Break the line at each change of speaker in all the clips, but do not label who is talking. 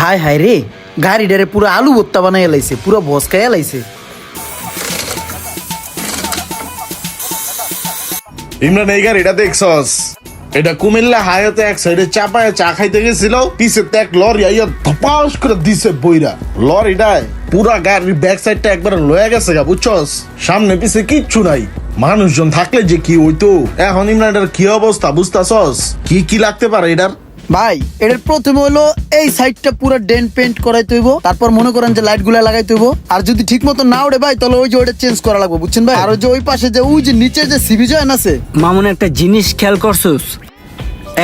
হায় হায় রে, গাড়িটারে পুরো আলু ভর্তা বানাই লাইছে, পুরো ভস্কাইয়া লাইছে।
ইমরান এই গাড়িটা দেখছস? এটা কুমিল্লা হায়াতে এক সাইডে চাপায় চা খাইতে গেছিল, পিছে এক লরি আইয়া ধপাস করে দিছে বইরা। লরিটায় পুরা গাড়ির ব্যাক সাইডটা একবার লয়ে গেছে গা, বুঝছস? সামনে পিছে কিচ্ছু নাই, মানুষজন থাকলে যে কি হইতো। এখন ইমরান এটার কি অবস্থা বুঝতাছস? কি কি লাগতে পারে এটার?
ভাই এটার প্রথমে হলো এই সাইডটা পুরো ডেন্ট পেন্ট করাই তৈব, তারপর মনে করেন যে লাইট গুলা লাগাই তৈব। আর যদি ঠিক মতো না ওঠে ভাই, তাহলে ওই যে ওটা চেঞ্জ করা লাগবে, বুঝছেন ভাই? আর ওই যে ওই পাশে যে ওই যে নিচে যে সিবি জয়েন আছে।
মামুন একটা জিনিস খেয়াল করছস,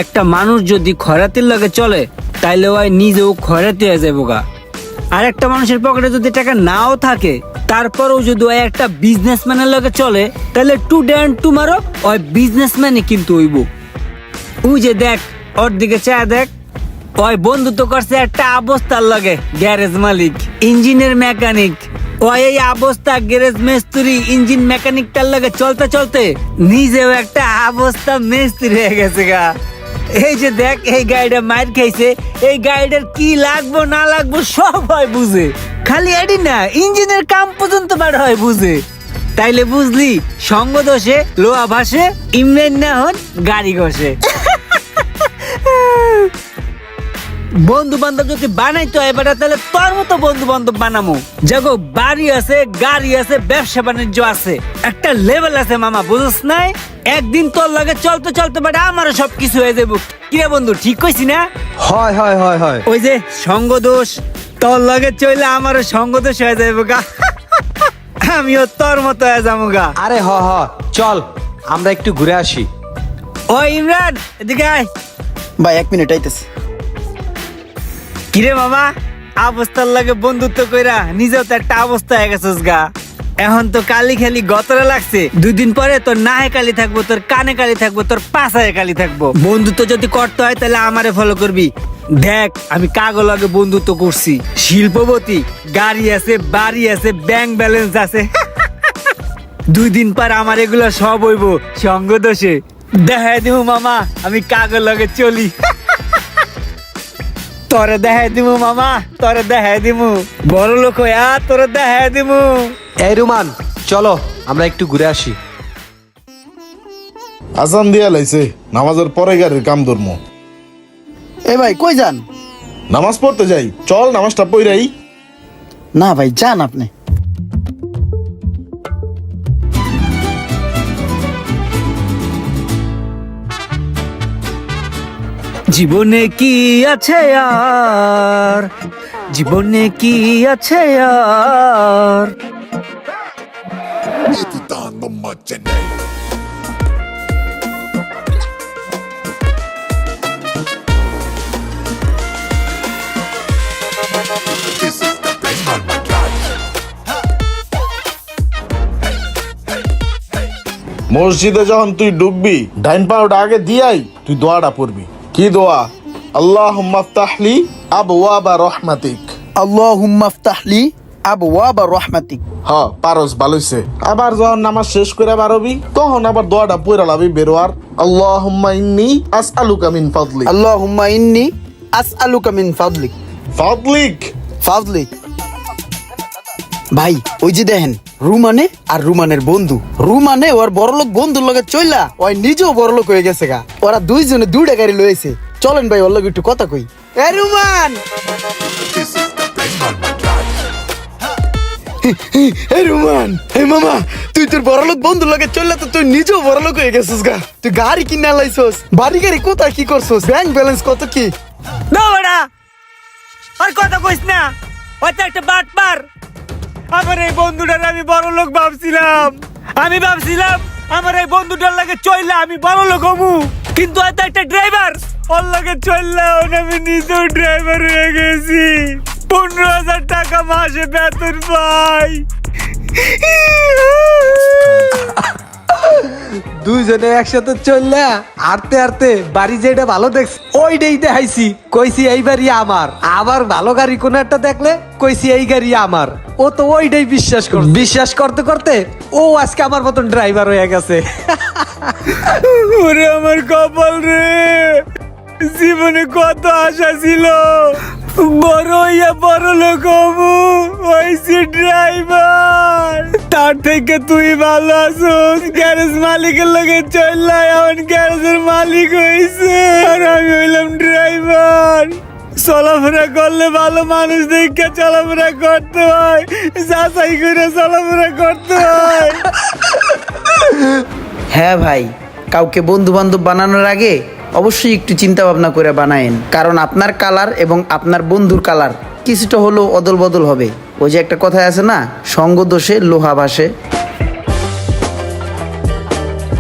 একটা মানুষ যদি খয়রাতির লাগে চলে তাইলে ওই নিজেও খয়রাতি হয়ে যাবো গা। আর একটা মানুষের পকেটে যদি টাকা নাও থাকে, তারপরেও যদি ওই একটা বিজনেসম্যানের লগে চলে, তাহলে টুডে অ্যান্ড টুমারো ওই বিজনেসম্যানই কিন্তু হইব। ওই যে দেখ, ওর দিকে চা দেখ, ওই বন্ধুত্ব করছে একটা অবস্থার লগে গ্যারেজ মালিক, ইঞ্জিনের মেকানিক। ওই এই অবস্থা গ্যারেজ মিস্ত্রি, ইঞ্জিন মেকানিকটার লগে চলতে চলতে নিজেও একটা অবস্থা মিস্ত্রি হয়ে গেছে গা। এই যে দেখ, এই গাড়িটা মার খাইছে, এই গাড়িটার কি লাগবো না লাগবো সব হয় বুঝে। খালি এডি না, ইঞ্জিনের কাম পর্যন্ত বার হয় বুঝে। তাইলে বুঝলি, সঙ্গ দোষে লোহা ভাসে, ইমরান না হন গাড়ি ঘষে। বন্ধু বান্ধব যদি বানাইতো এবার, তাহলে তোর মতো বন্ধু বান্ধব বানামো। যাগো বাড়ি আছে, গাড়ি আছে, ব্যবসা বাণিজ্য আছে, একটা লেভেল আছে মামা, বুঝছ নাই? একদিন তোর লাগে চলতে চলতে বাট আমারও সবকিছু হয়ে যাবো। কিরে বন্ধু, ঠিক কইছি না?
হয় হয় হয় হয়।
ওই যে সঙ্গ দোষ, তোর লাগে চলে আমারও সঙ্গ দোষ হয়ে যাবো গা। আমিও তোর মতো হয়ে যাবো গা।
আরে হ হ, চল আমরা একটু ঘুরে আসি।
ও ইমরান, এদিকে আয়।
ভাই 1 মিনিট আইতেছে।
কিরে মামা, অবস্থার লাগে বন্ধুত্ব কইরা নিজেও তো একটা অবস্থা হয়ে গেছিস গা। এখন তো কালি খালি গতরে লাগছে, 2 দিন পরে তোর নাহে কালি থাকবো, তোর কানে কালি থাকবো, তোর পাশায় কালি থাকবো। বন্ধুত্ব যদি করতে হয় তাহলে আমারে ফলো করবি। দেখ আমি কাগজ লাগে বন্ধুত্ব করছি, শিল্পপতি, গাড়ি আছে, বাড়ি আছে, ব্যাংক ব্যালেন্স আছে। 2 দিন পর আমার এগুলো সব হইব সঙ্গ দোষে। দেখাই দিব মামা আমি কাগজ লাগে চলি। তোরে দেখাই দিমু মামা, তোরে দেখাই দিমু, বড় লোক হইয়া তোরে দেখাই দিমু।
এই রুমান, চলো আমরা একটু ঘুরে আসি।
আজান দিয়া লাইছে, নামাজের পরে গাড়ির কাম ধরমু।
এ ভাই কই যান?
নামাজ পড়তে যাই, চল নামাজটা পড়াই।
না ভাই যান আপনি।
জীবনে কি আছে আর, জীবনে কি আছে আর।
মসজিদে যখন তুই ঢুকবি, ডাইন পাওটা আগে দিয়াই তুই দোয়াটা পড়বি। কি দোয়া? আল্লাহুম্মা ফতাহলি আবওয়াবা রহমাতিক।
আল্লাহুম্মা ফতাহলি আবওয়াবা রহমাতিক।
হ্যাঁ পারস, ভালোইছে। আবার যখন নামাজ শেষ করে বারবি, তখন আবার দোয়াটা পড়া লাবি বেরোয়ার। আল্লাহুম্মা ইন্নী আসআলুকা মিন ফাদলিক।
আল্লাহুম্মা ইন্নী আসআলুকা মিন ফাদলিক।
ফাদলিক
ফাদলিক। ভাই ওই যে দেখেন, রুমানে আর রুমানের বন্ধু, রুমানে ওর বড়লোক বন্ধুর লগে চইলা ওই নিজেও বড়লোক হয়ে গেছে গা। ওরা দুইজনে 2টা গাড়ি লয়েছে। চলেন ভাই ওর লগে একটু কথা কই। এ রুমান, এ রুমান, হে মামা, তুই তোর বড়লোক বন্ধুর লগে চললা তো তুই নিজেও বড়লোক হয়ে গেছিস গা। তুই গাড়ি কিনা লাইছস, বাড়ি গাড়ি কোথায় কি করছস, ব্যাংক ব্যালেন্স কত কি?
না বেটা, আর কথা কইস না, ওই তো একটা বাটপার। আমার এই বন্ধুটার আমি বড় লোক ভাবছিলাম, আমি ভাবছিলাম আমার এই বন্ধুটার লাগে চইলা আমি বড় লোক হবো, কিন্তু হয়তো একটা ড্রাইভার ওর লাগে চললা আমি নিজেও ড্রাইভার হয়ে গেছি। 15,000 টাকা মাসে বেতন পাই।
দুইজনে একসাথে চললা হাঁটতে হাঁটতে বাড়ি যেটা ভালো দেখছি ওইটাই দেখাইছি, কইছি এই বাড়ি আমার। আবার ভালো গাড়ি কোন একটা দেখলে কইছি এই গাড়ি আমার। ও তো ওইটাই বিশ্বাস করতে করতে ও আজকে আমার মতন ড্রাইভার হয়ে গেছে।
ওরে আমার কপাল রে, জীবনে কত আশা ছিল, বড় যে বড় লোক হবো হইছি ড্রাইভার, তার থেকে তুই ভালো আছোস গ্যারেজ মালিকের লগে চললা এখন গ্যারেজের মালিক হইছে আর আমি হইলাম ড্রাইভার। চলাফেরা করলে ভালো মানুষ দেখে চলাফেরা করতে হয়, যাচাই করে চলাফেরা করতে হয়।
হ্যাঁ ভাই, কাউকে বন্ধু বান্ধব বানানোর আগে অবশ্যই একটু চিন্তা ভাবনা করে বানায়েন, কারণ আপনার কালার এবং আপনার বন্ধুর কালার কিছুটা হলেও অদল বদল হবে। ওই যে একটা কথা আছে না, সঙ্গ দোষে লোহা ভাসে।